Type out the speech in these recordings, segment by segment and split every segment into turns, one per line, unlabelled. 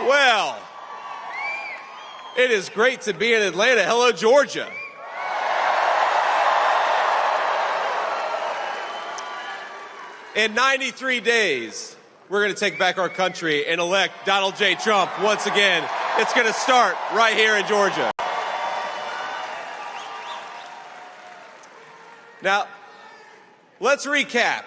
Well, it is great to be in Atlanta. Hello, Georgia. In 93 days, we're going to take back our country and elect Donald J. Trump once again. It's going to start right here in Georgia. Now, let's recap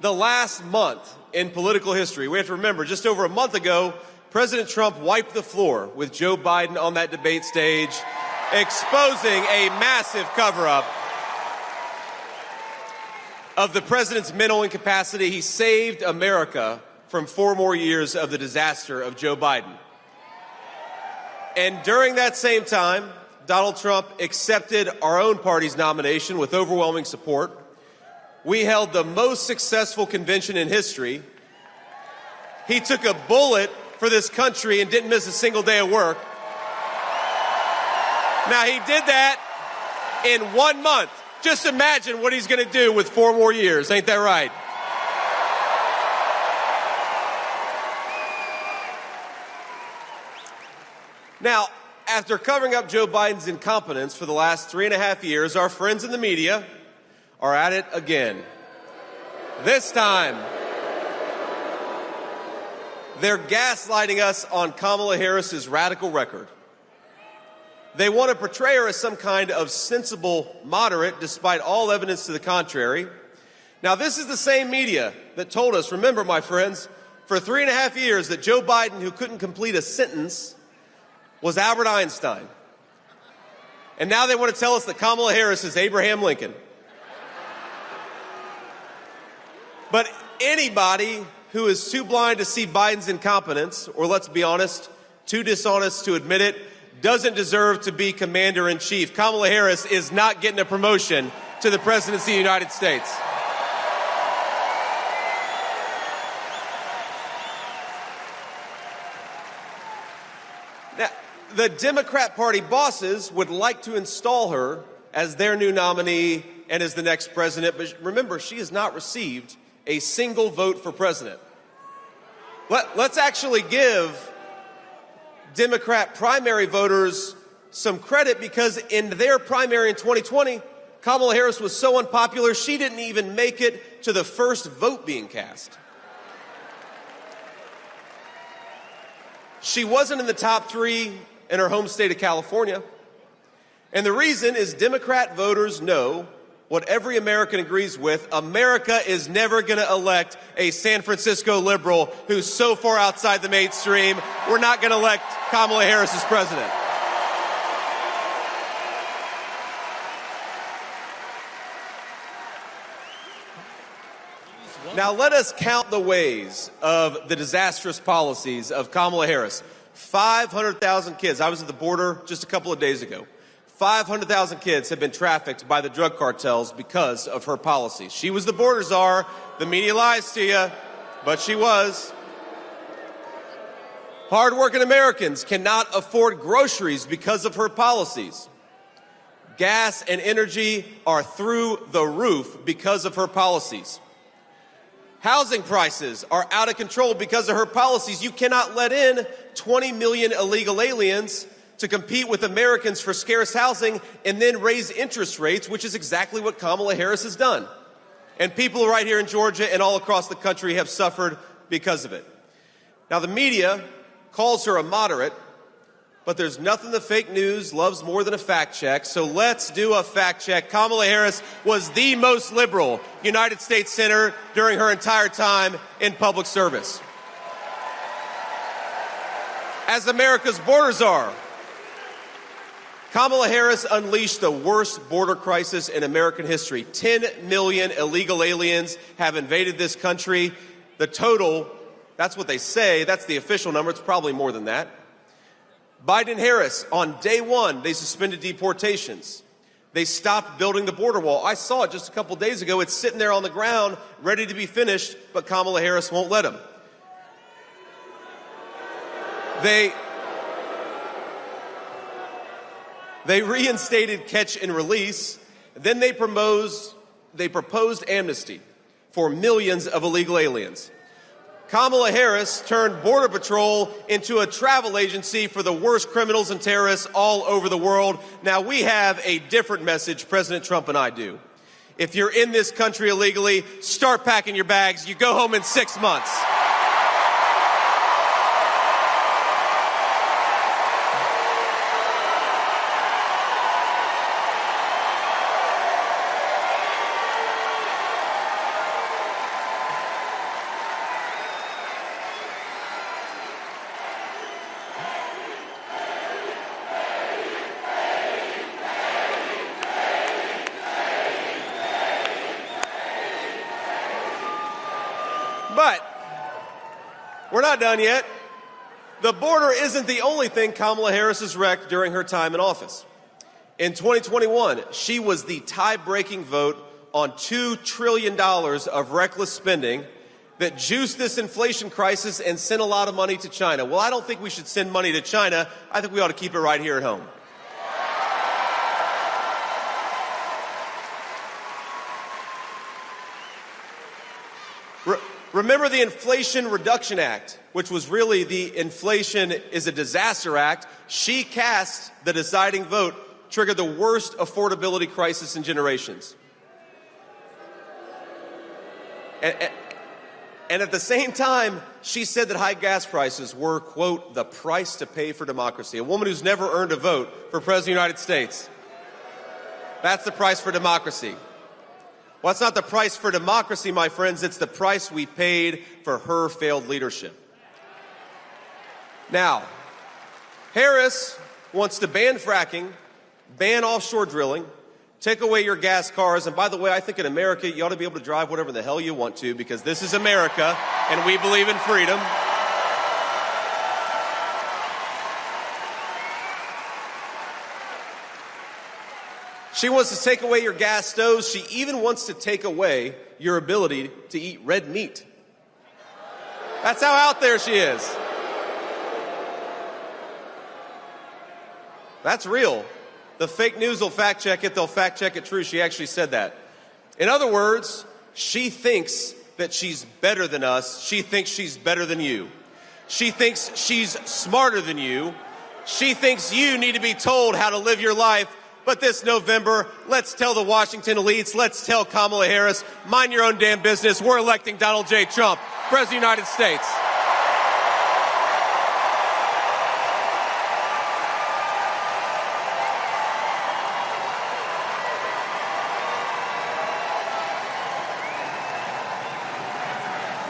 the last month in political history. We have to remember, just over a month ago, President Trump wiped the floor with Joe Biden on that debate stage, exposing a massive cover-up of the president's mental incapacity. He saved America from 4 more years of the disaster of Joe Biden. And during that same time, Donald Trump accepted our own party's nomination with overwhelming support. We held the most successful convention in history. He took a bullet for this country and didn't miss a single day of work. Now, he did that in 1 month. Just imagine what he's going to do with 4 more years. Ain't that right? Now, after covering up Joe Biden's incompetence for the last 3.5 years, our friends in the media are at it again. This time, they're gaslighting us on Kamala Harris's radical record. They want to portray her as some kind of sensible moderate, despite all evidence to the contrary. Now, this is the same media that told us, remember, my friends, for 3.5 years that Joe Biden, who couldn't complete a sentence, was Albert Einstein. And now they want to tell us that Kamala Harris is Abraham Lincoln. But anybody who is too blind to see Biden's incompetence, or let's be honest, too dishonest to admit it, doesn't deserve to be commander-in-chief. Kamala Harris is not getting a promotion to the presidency of the United States. Now, the Democrat Party bosses would like to install her as their new nominee and as the next president, but remember, she has not received a single vote for president. Let's actually give Democrat primary voters some credit, because in their primary in 2020, Kamala Harris was so unpopular, she didn't even make it to the first vote being cast. She wasn't in the top 3 in her home state of California. And the reason is Democrat voters know what every American agrees with: America is never going to elect a San Francisco liberal who's so far outside the mainstream. We're not going to elect Kamala Harris as president. Now, let us count the ways of the disastrous policies of Kamala Harris. 500,000 kids. I was at the border just a couple of days ago. 500,000 kids have been trafficked by the drug cartels because of her policies. She was the border czar. The media lies to you, but she was. Hardworking Americans cannot afford groceries because of her policies. Gas and energy are through the roof because of her policies. Housing prices are out of control because of her policies. You cannot let in 20 million illegal aliens to compete with Americans for scarce housing and then raise interest rates, which is exactly what Kamala Harris has done. And people right here in Georgia and all across the country have suffered because of it. Now, the media calls her a moderate, but there's nothing the fake news loves more than a fact check. So let's do a fact check. Kamala Harris was the most liberal United States senator during her entire time in public service. As America's border czar, Kamala Harris unleashed the worst border crisis in American history. 10 million illegal aliens have invaded this country. The total, that's what they say, that's the official number. It's probably more than that. Biden and Harris, on day 1, they suspended deportations. They stopped building the border wall. I saw it just a couple days ago. It's sitting there on the ground, ready to be finished, but Kamala Harris won't let them. They reinstated catch and release. Then they proposed amnesty for millions of illegal aliens. Kamala Harris turned Border Patrol into a travel agency for the worst criminals and terrorists all over the world. Now, we have a different message, President Trump and I do. If you're in this country illegally, start packing your bags. You go home in 6 months. But we're not done yet. The border isn't the only thing Kamala Harris has wrecked during her time in office. In 2021, she was the tie-breaking vote on $2 trillion of reckless spending that juiced this inflation crisis and sent a lot of money to China. Well, I don't think we should send money to China. I think we ought to keep it right here at home. Remember the Inflation Reduction Act, which was really the Inflation is a Disaster Act. She cast the deciding vote, triggered the worst affordability crisis in generations. And at the same time, she said that high gas prices were, quote, the price to pay for democracy. A woman who's never earned a vote for President of the United States. That's the price for democracy. Well, it's not the price for democracy, my friends. It's the price we paid for her failed leadership. Now, Harris wants to ban fracking, ban offshore drilling, take away your gas cars. And by the way, I think in America, you ought to be able to drive whatever the hell you want to, because this is America, and we believe in freedom. She wants to take away your gas stoves. She even wants to take away your ability to eat red meat. That's how out there she is. That's real. The fake news will fact check it. They'll fact check it true. She actually said that. In other words, she thinks that she's better than us. She thinks she's better than you. She thinks she's smarter than you. She thinks you need to be told how to live your life. But this November, let's tell the Washington elites, let's tell Kamala Harris, mind your own damn business. We're electing Donald J. Trump, President of the United States.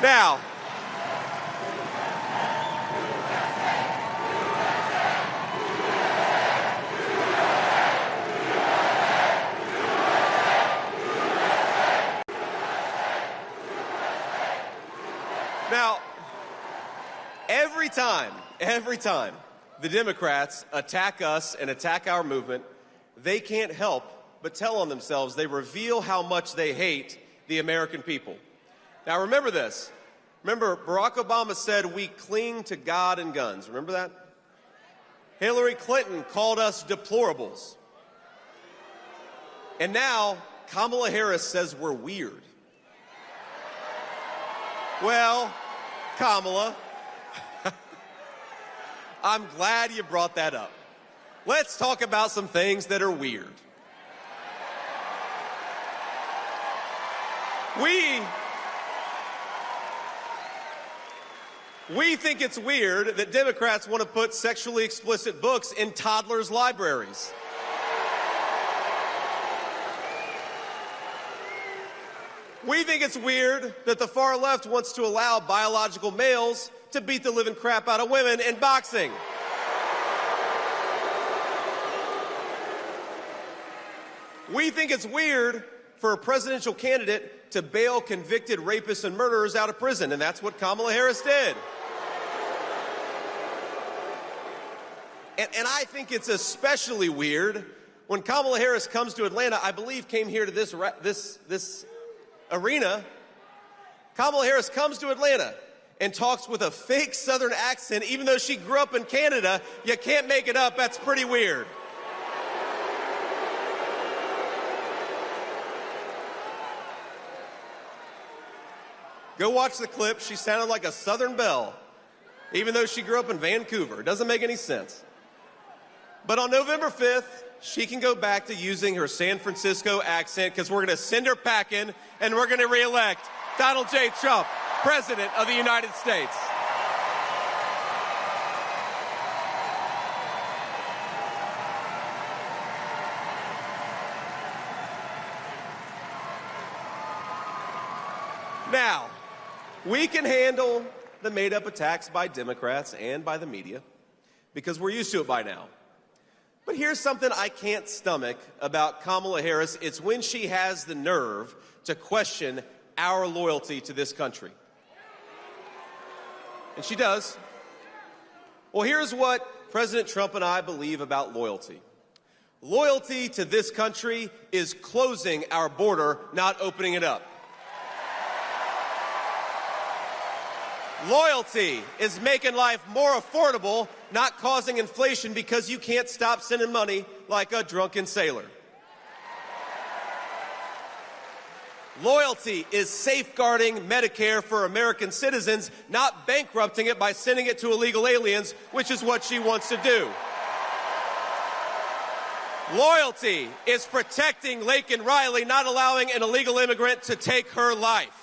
Now, every time the Democrats attack us and attack our movement, they can't help but tell on themselves. They reveal how much they hate the American people. Now, remember this. Remember, Barack Obama said we cling to God and guns. Remember that? Hillary Clinton called us deplorables. And now, Kamala Harris says we're weird. Well, Kamala, I'm glad you brought that up. Let's talk about some things that are weird. We think it's weird that Democrats want to put sexually explicit books in toddlers' libraries. We think it's weird that the far left wants to allow biological males to beat the living crap out of women in boxing. We think it's weird for a presidential candidate to bail convicted rapists and murderers out of prison, and that's what Kamala Harris did. And I think it's especially weird when Kamala Harris comes to Atlanta. I believe came here to this arena. Kamala Harris comes to Atlanta and talks with a fake Southern accent, even though she grew up in Canada. You can't make it up. That's pretty weird. Go watch the clip. She sounded like a Southern belle, even though she grew up in Vancouver. It doesn't make any sense. But on November 5th, she can go back to using her San Francisco accent because we're going to send her packing and we're going to re-elect Donald J. Trump, President of the United States. Now, we can handle the made-up attacks by Democrats and by the media because we're used to it by now. But here's something I can't stomach about Kamala Harris. It's when she has the nerve to question our loyalty to this country. And she does. Well, here's what President Trump and I believe about loyalty. Loyalty to this country is closing our border, not opening it up. Loyalty is making life more affordable, not causing inflation because you can't stop sending money like a drunken sailor. Loyalty is safeguarding Medicare for American citizens, not bankrupting it by sending it to illegal aliens, which is what she wants to do. Loyalty is protecting Laken Riley, not allowing an illegal immigrant to take her life.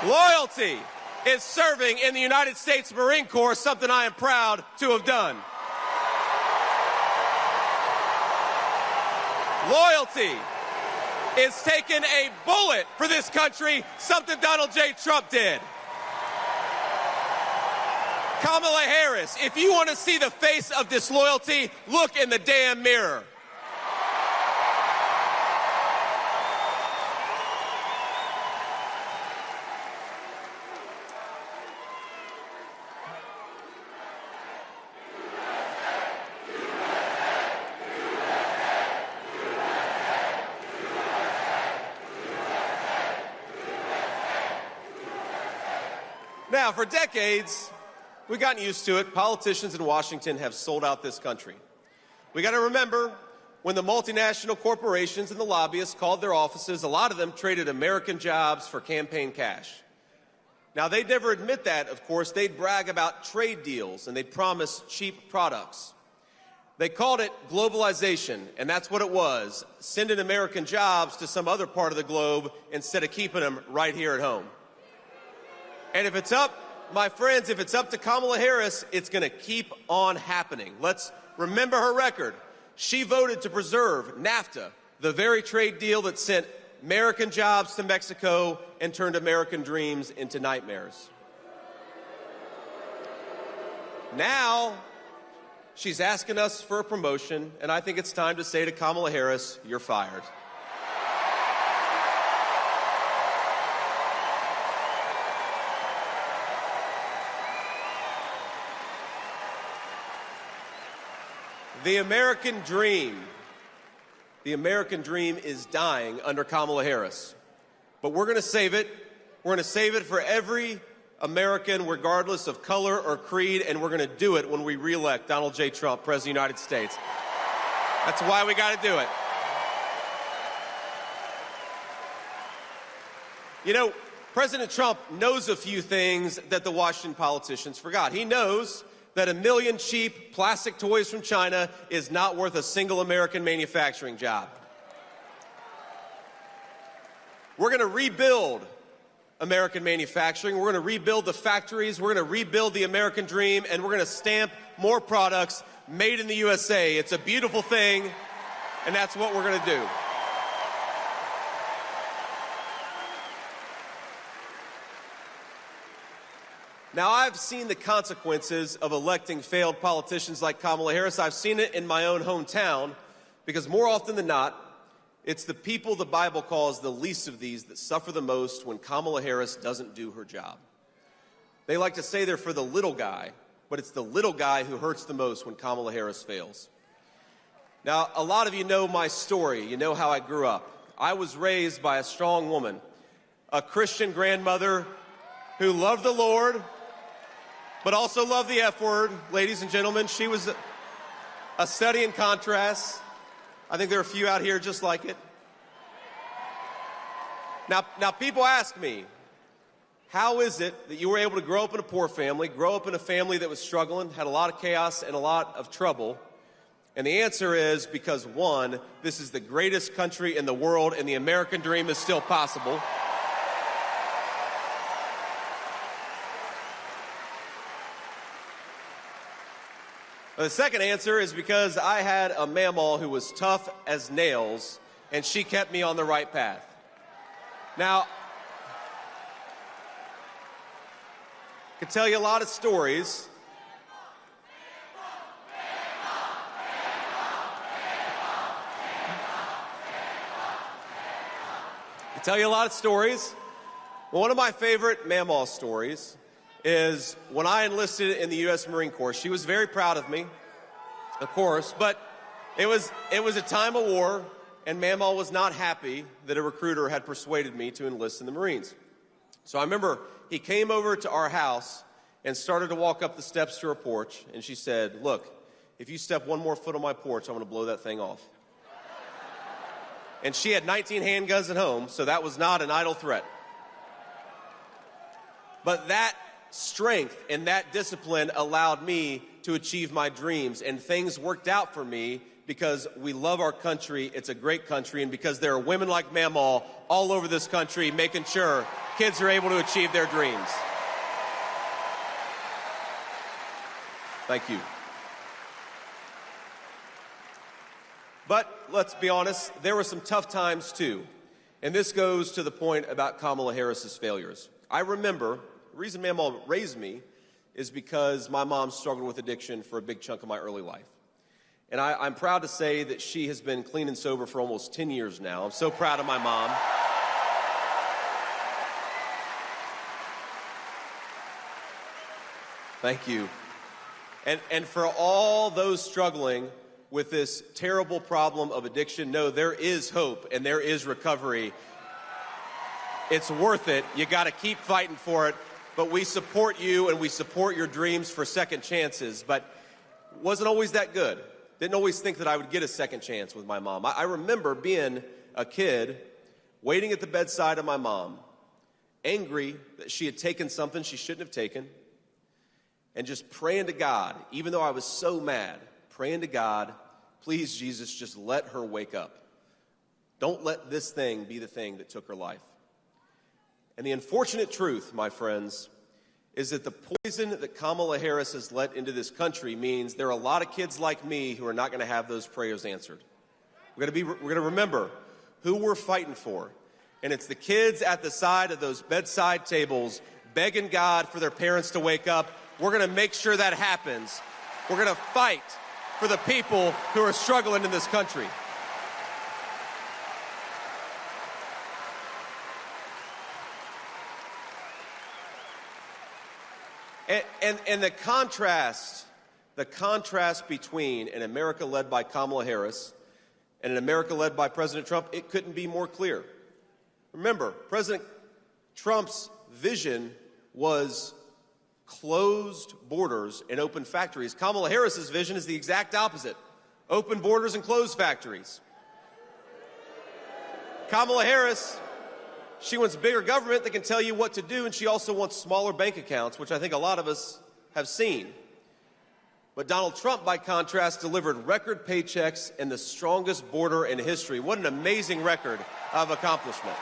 Loyalty is serving in the United States Marine Corps, something I am proud to have done. Loyalty is taking a bullet for this country, something Donald J. Trump did. Kamala Harris, if you want to see the face of disloyalty, look in the damn mirror. Now, for decades, we've gotten used to it. Politicians in Washington have sold out this country. We got to remember when the multinational corporations and the lobbyists called their offices, a lot of them traded American jobs for campaign cash. Now, they'd never admit that, of course. They'd brag about trade deals and they'd promise cheap products. They called it globalization, and that's what it was, sending American jobs to some other part of the globe instead of keeping them right here at home. And if it's up, my friends, if it's up to Kamala Harris, it's going to keep on happening. Let's remember her record. She voted to preserve NAFTA, the very trade deal that sent American jobs to Mexico and turned American dreams into nightmares. Now, she's asking us for a promotion, and I think it's time to say to Kamala Harris, you're fired. The American dream is dying under Kamala Harris. But we're going to save it. We're going to save it for every American, regardless of color or creed, and we're going to do it when we re-elect Donald J. Trump, President of the United States. That's why we got to do it. You know, President Trump knows a few things that the Washington politicians forgot. He knows that 1 million cheap plastic toys from China is not worth a single American manufacturing job. We're going to rebuild American manufacturing. We're going to rebuild the factories. We're going to rebuild the American dream, and we're going to stamp more products made in the USA. It's a beautiful thing, and that's what we're going to do. Now, I've seen the consequences of electing failed politicians like Kamala Harris. I've seen it in my own hometown because more often than not, it's the people the Bible calls the least of these that suffer the most when Kamala Harris doesn't do her job. They like to say they're for the little guy, but it's the little guy who hurts the most when Kamala Harris fails. Now, a lot of you know my story. You know how I grew up. I was raised by a strong woman, a Christian grandmother who loved the Lord, but also loved the F word. Ladies and gentlemen, she was a study in contrast. I think there are a few out here just like it. Now people ask me, how is it that you were able to grow up in a poor family, grow up in a family that was struggling, had a lot of chaos and a lot of trouble? And the answer is because, one, this is the greatest country in the world and the American dream is still possible. The second answer is because I had a mamaw who was tough as nails, and she kept me on the right path. Now, I could tell you a lot of stories. But one of my favorite mamaw stories is when I enlisted in the U.S. Marine Corps. She was very proud of me, of course, but it was a time of war, and mamaw was not happy that a recruiter had persuaded me to enlist in the Marines. So I remember he came over to our house and started to walk up the steps to her porch, and she said, "Look, if you step one more foot on my porch, I'm going to blow that thing off." And she had 19 handguns at home, so that was not an idle threat. But that strength and that discipline allowed me to achieve my dreams, and things worked out for me because we love our country. It's a great country, and because there are women like mamaw all over this country making sure kids are able to achieve their dreams. Thank you. But let's be honest, there were some tough times too. And this goes to the point about Kamala Harris's failures. I remember, the reason mamaw raised me is because my mom struggled with addiction for a big chunk of my early life. And I'm proud to say that she has been clean and sober for almost 10 years now. I'm so proud of my mom. Thank you. And for all those struggling with this terrible problem of addiction, no, there is hope and there is recovery. It's worth it. You got to keep fighting for it. But we support you and we support your dreams for second chances. But it wasn't always that good. Didn't always think that I would get a second chance with my mom. I remember being a kid, waiting at the bedside of my mom, angry that she had taken something she shouldn't have taken, and just praying to God, even though I was so mad, praying to God, please, Jesus, just let her wake up. Don't let this thing be the thing that took her life. And the unfortunate truth, my friends, is that the poison that Kamala Harris has let into this country means there are a lot of kids like me who are not going to have those prayers answered. We're going to remember who we're fighting for. And it's the kids at the side of those bedside tables begging God for their parents to wake up. We're going to make sure that happens. We're going to fight for the people who are struggling in this country. And the contrast between an America led by Kamala Harris and an America led by President Trump, it couldn't be more clear. Remember, President Trump's vision was closed borders and open factories. Kamala Harris's vision is the exact opposite: open borders and closed factories. Kamala Harris, she wants bigger government that can tell you what to do, and she also wants smaller bank accounts, which I think a lot of us have seen. But Donald Trump, by contrast, delivered record paychecks and the strongest border in history. What an amazing record of accomplishment.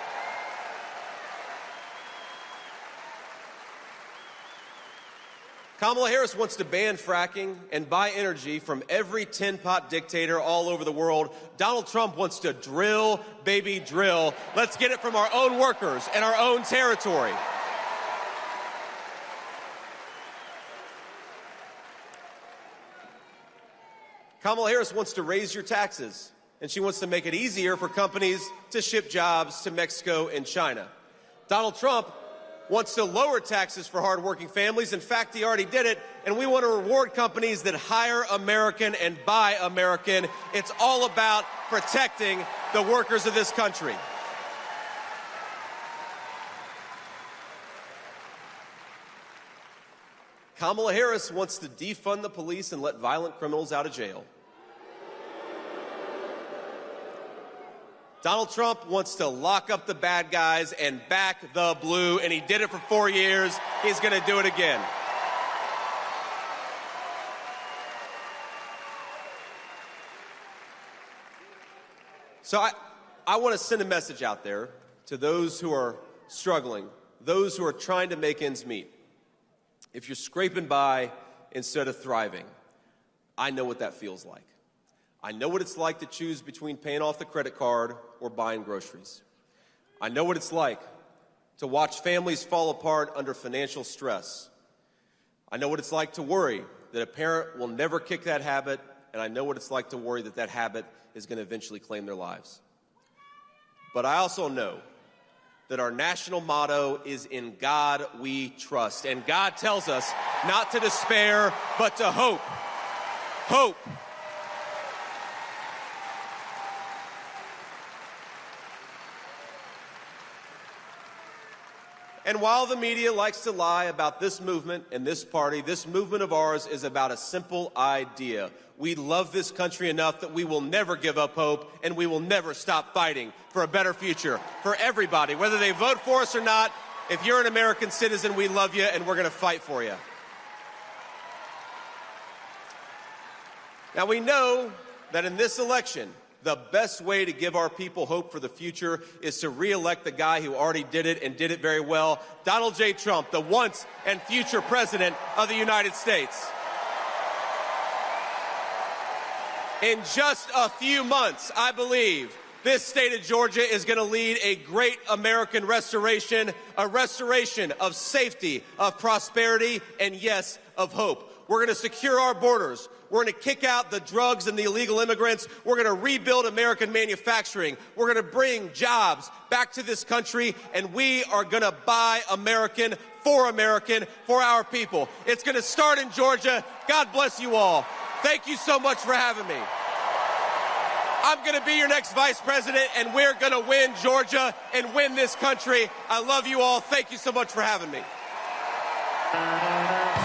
Kamala Harris wants to ban fracking and buy energy from every tin-pot dictator all over the world. Donald Trump wants to drill, baby, drill. Let's get it from our own workers and our own territory. Kamala Harris wants to raise your taxes, and she wants to make it easier for companies to ship jobs to Mexico and China. Donald Trump wants to lower taxes for hardworking families. In fact, he already did it, and we want to reward companies that hire American and buy American. It's all about protecting the workers of this country. Kamala Harris wants to defund the police and let violent criminals out of jail. Donald Trump wants to lock up the bad guys and back the blue, and he did it for 4 years. He's going to do it again. So I want to send a message out there to those who are struggling, those who are trying to make ends meet. If you're scraping by instead of thriving, I know what that feels like. I know what it's like to choose between paying off the credit card or buying groceries. I know what it's like to watch families fall apart under financial stress. I know what it's like to worry that a parent will never kick that habit, and I know what it's like to worry that that habit is going to eventually claim their lives. But I also know that our national motto is "In God We Trust." And God tells us not to despair, but to hope. Hope. And while the media likes to lie about this movement and this party, this movement of ours is about a simple idea. We love this country enough that we will never give up hope, and we will never stop fighting for a better future for everybody, whether they vote for us or not. If you're an American citizen, we love you, and we're going to fight for you. Now, we know that in this election, the best way to give our people hope for the future is to re-elect the guy who already did it and did it very well, Donald J. Trump, the once and future president of the United States. In just a few months, I believe, this state of Georgia is going to lead a great American restoration, a restoration of safety, of prosperity, and yes, of hope. We're going to secure our borders. We're going to kick out the drugs and the illegal immigrants. We're going to rebuild American manufacturing. We're going to bring jobs back to this country, and we are going to buy American, for our people. It's going to start in Georgia. God bless you all. Thank you so much for having me. I'm going to be your next vice president, and we're going to win Georgia and win this country. I love you all. Thank you so much for having me.